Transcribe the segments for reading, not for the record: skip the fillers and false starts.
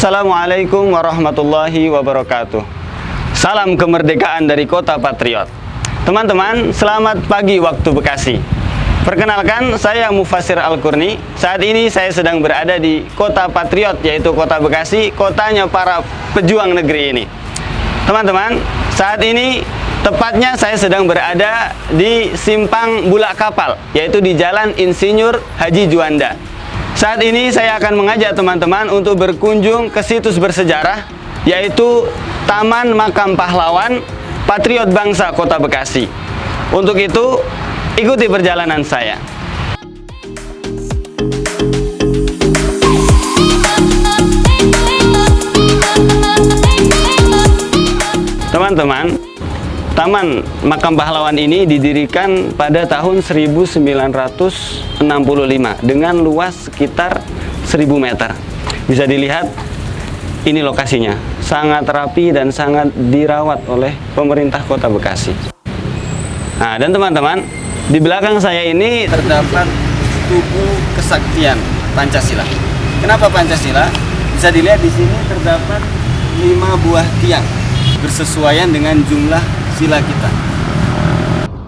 Assalamualaikum warahmatullahi wabarakatuh. Salam kemerdekaan dari Kota Patriot. Teman-teman, selamat pagi waktu Bekasi. Perkenalkan, saya Mufassir Al-Qurni. Saat ini saya sedang berada di Kota Patriot, yaitu Kota Bekasi, kotanya para pejuang negeri ini. Teman-teman, saat ini tepatnya saya sedang berada di Simpang Bulak Kapal, yaitu di Jalan Insinyur Haji Juanda. Saat ini saya akan mengajak teman-teman untuk berkunjung ke situs bersejarah, yaitu Taman Makam Pahlawan Patriot Bangsa Kota Bekasi. Untuk itu, ikuti perjalanan saya. Teman-teman, Taman Makam Pahlawan ini didirikan pada tahun 1965 dengan luas sekitar 1000 meter. Bisa dilihat, ini lokasinya sangat rapi dan sangat dirawat oleh pemerintah Kota Bekasi. Nah, dan teman-teman, di belakang saya ini terdapat tugu kesaktian Pancasila. Kenapa Pancasila? Bisa dilihat di sini terdapat 5 buah tiang bersesuaian dengan jumlah sila kita.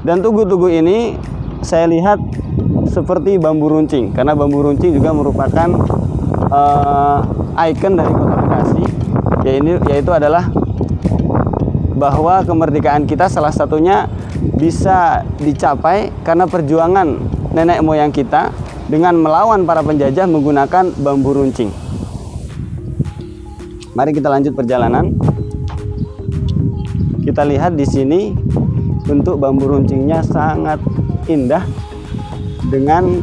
Dan tugu-tugu ini saya lihat seperti bambu runcing, karena bambu runcing juga merupakan ikon dari Kota Bekasi, yaitu adalah bahwa kemerdekaan kita salah satunya bisa dicapai karena perjuangan nenek moyang kita dengan melawan para penjajah menggunakan bambu runcing. Mari kita lanjut perjalanan. Kita lihat di sini bentuk bambu runcingnya sangat indah dengan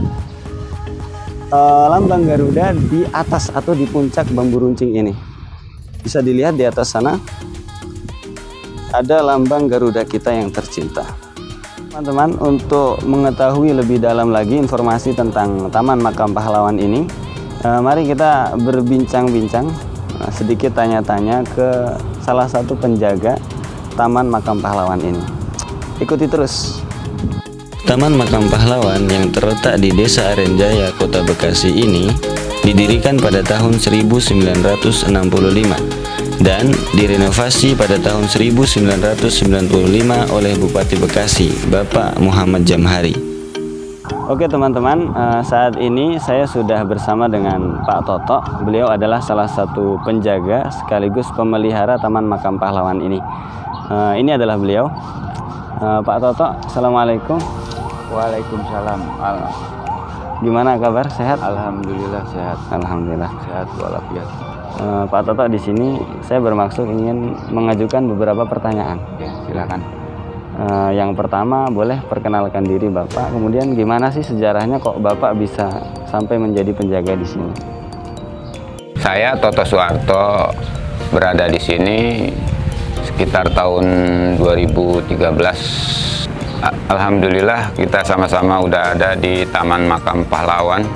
lambang Garuda di atas atau di puncak bambu runcing ini. Bisa dilihat di atas sana ada lambang Garuda kita yang tercinta. Teman-teman, untuk mengetahui lebih dalam lagi informasi tentang Taman Makam Pahlawan ini, mari kita berbincang-bincang, sedikit tanya-tanya ke salah satu penjaga Taman Makam Pahlawan ini. Ikuti terus. Taman Makam Pahlawan yang terletak di Desa Arenjaya, Kota Bekasi ini didirikan pada tahun 1965 dan direnovasi pada tahun 1995 oleh Bupati Bekasi, Bapak Muhammad Jamhari. Oke teman-teman, saat ini saya sudah bersama dengan Pak Toto. Beliau adalah salah satu penjaga sekaligus pemelihara Taman Makam Pahlawan ini. Ini adalah beliau, Pak Toto. Assalamualaikum. Waalaikumsalam. Gimana kabar? Sehat? Alhamdulillah sehat. Alhamdulillah. Sehat walafiat. Pak Toto, di sini saya bermaksud ingin mengajukan beberapa pertanyaan. Oke, silakan. Yang pertama, boleh perkenalkan diri Bapak. Kemudian gimana sih sejarahnya kok Bapak bisa sampai menjadi penjaga di sini? Saya Toto Suharto, berada di sini sekitar tahun 2013. Alhamdulillah kita sama-sama udah ada di Taman Makam Pahlawan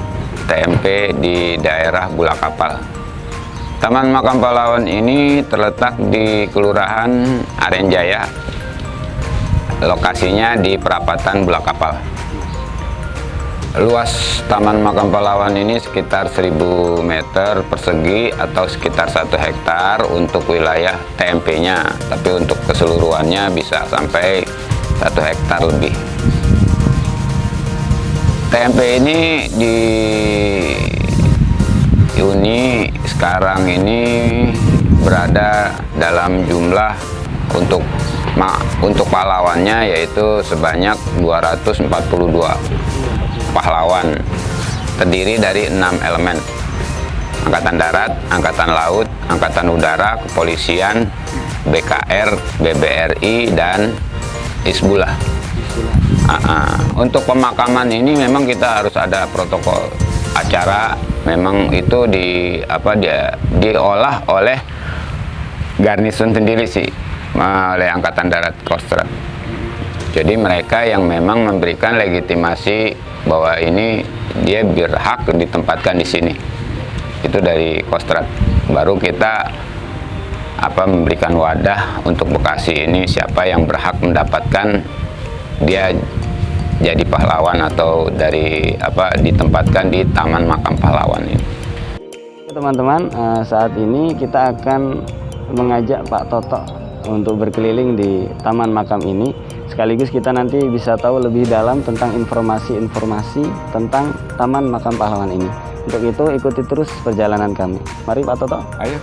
TMP di daerah Bulak Kapal. Taman Makam Pahlawan ini terletak di Kelurahan Arenjaya. Lokasinya di perapatan Bulak Kapal. Luas Taman Makam Pahlawan ini sekitar 1000 meter persegi atau sekitar 1 hektar untuk wilayah TMP-nya, tapi untuk keseluruhannya bisa sampai 1 hektar lebih. TMP ini dihuni sekarang ini berada dalam jumlah untuk pahlawannya yaitu sebanyak 242 pahlawan, terdiri dari 6 elemen: Angkatan Darat, Angkatan Laut, Angkatan Udara, Kepolisian, BKR, BBRI, dan Hizbullah. Untuk pemakaman ini memang kita harus ada protokol acara. Memang itu diolah oleh garnison sendiri sih, oleh Angkatan Darat Kostrad. Jadi mereka yang memang memberikan legitimasi bahwa ini dia berhak ditempatkan di sini. Itu dari Kostrad. Baru kita memberikan wadah untuk Bekasi ini siapa yang berhak mendapatkan dia jadi pahlawan atau dari ditempatkan di Taman Makam Pahlawan ini. Teman-teman, saat ini kita akan mengajak Pak Toto untuk berkeliling di taman makam ini. Sekaligus kita nanti bisa tahu lebih dalam tentang informasi-informasi tentang taman makam pahlawan ini. Untuk itu ikuti terus perjalanan kami. Mari Pak Toto. Ayo.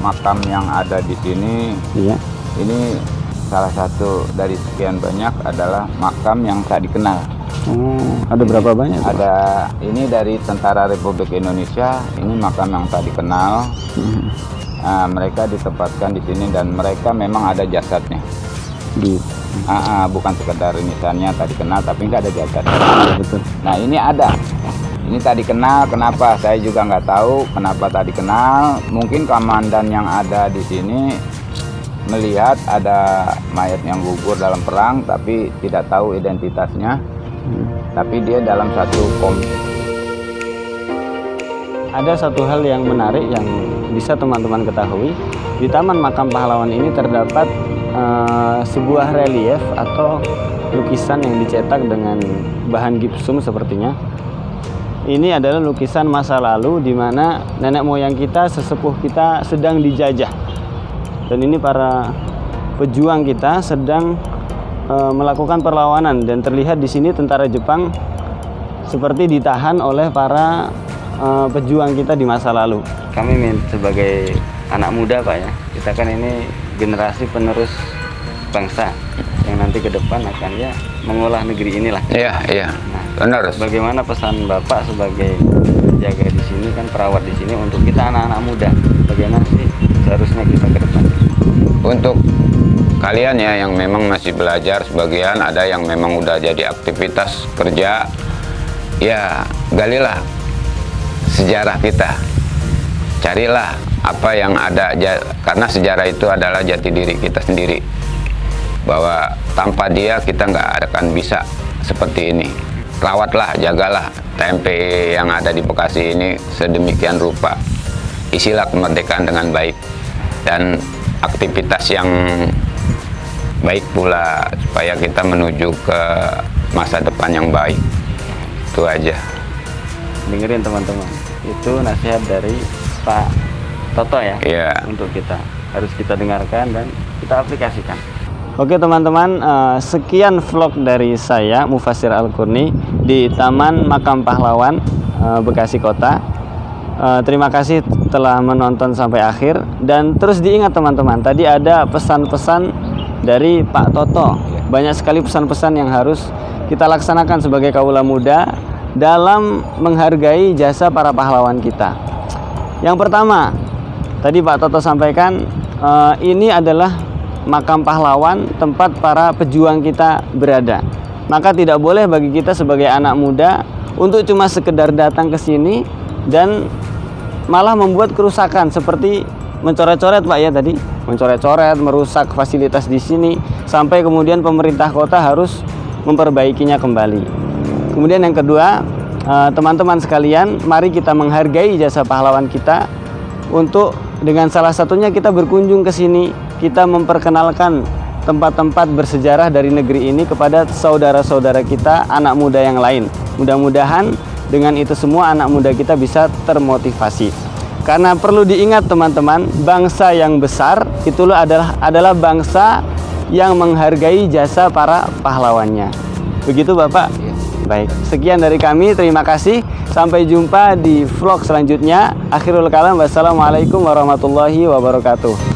Makam yang ada di sini, Iya. ini salah satu dari sekian banyak adalah makam yang tak dikenal. Ada berapa banyak? Ada ini dari Tentara Republik Indonesia, ini makam yang tak dikenal. Mereka ditempatkan di sini dan mereka memang ada jasadnya. Bukan sekedar nisannya tak dikenal, tapi nggak ada jasad. Betul. Nah ini ada. Ini tadi kenal, kenapa? Saya juga nggak tahu kenapa tadi kenal. Mungkin komandan yang ada di sini melihat ada mayat yang gugur dalam perang, tapi tidak tahu identitasnya. Tapi dia dalam satu Ada satu hal yang menarik yang bisa teman-teman ketahui. Di Taman Makam Pahlawan ini terdapat sebuah relief atau lukisan yang dicetak dengan bahan gipsum sepertinya. Ini adalah lukisan masa lalu di mana nenek moyang kita, sesepuh kita sedang dijajah. Dan ini para pejuang kita sedang melakukan perlawanan dan terlihat di sini tentara Jepang seperti ditahan oleh para pejuang kita di masa lalu. Kami sebagai anak muda Pak ya, kita kan ini generasi penerus bangsa yang nanti ke depan akan ya mengolah negeri inilah. Iya. Nah, Benar. bagaimana pesan Bapak sebagai jaga di sini kan perawat di sini untuk kita anak-anak muda? Bagaimana sih seharusnya kita ke depan? Untuk kalian ya yang memang masih belajar, sebagian ada yang memang udah jadi aktivitas kerja, ya galilah sejarah kita. Carilah apa yang ada, karena sejarah itu adalah jati diri kita sendiri. Bahwa tanpa dia kita nggak akan bisa seperti ini. Rawatlah, jagalah TMP yang ada di Bekasi ini sedemikian rupa. Isilah kemerdekaan dengan baik dan aktivitas yang baik pula supaya kita menuju ke masa depan yang baik. Itu aja. Dengerin teman-teman, itu nasihat dari Pak Toto ya. Iya. Untuk kita harus kita dengarkan dan kita aplikasikan. Oke teman-teman, sekian vlog dari saya Mufassir Al-Qurni di Taman Makam Pahlawan Bekasi Kota. Terima kasih telah menonton sampai akhir dan terus diingat teman-teman, tadi ada pesan-pesan dari Pak Toto. Banyak sekali pesan-pesan yang harus kita laksanakan sebagai kaula muda dalam menghargai jasa para pahlawan kita. Yang pertama, tadi Pak Toto sampaikan ini adalah makam pahlawan, tempat para pejuang kita berada. Maka tidak boleh bagi kita sebagai anak muda untuk cuma sekedar datang ke sini dan malah membuat kerusakan seperti mencoret-coret Pak ya tadi, mencoret-coret, merusak fasilitas di sini sampai kemudian pemerintah kota harus memperbaikinya kembali. Kemudian yang kedua, teman-teman sekalian, mari kita menghargai jasa pahlawan kita untuk dengan salah satunya kita berkunjung ke sini, kita memperkenalkan tempat-tempat bersejarah dari negeri ini kepada saudara-saudara kita, anak muda yang lain. Mudah-mudahan dengan itu semua anak muda kita bisa termotivasi. Karena perlu diingat teman-teman, bangsa yang besar itulah adalah bangsa yang menghargai jasa para pahlawannya. Begitu Bapak? Iya. Baik, sekian dari kami, terima kasih. Sampai jumpa di vlog selanjutnya. Akhirul kalam, wassalamualaikum warahmatullahi wabarakatuh.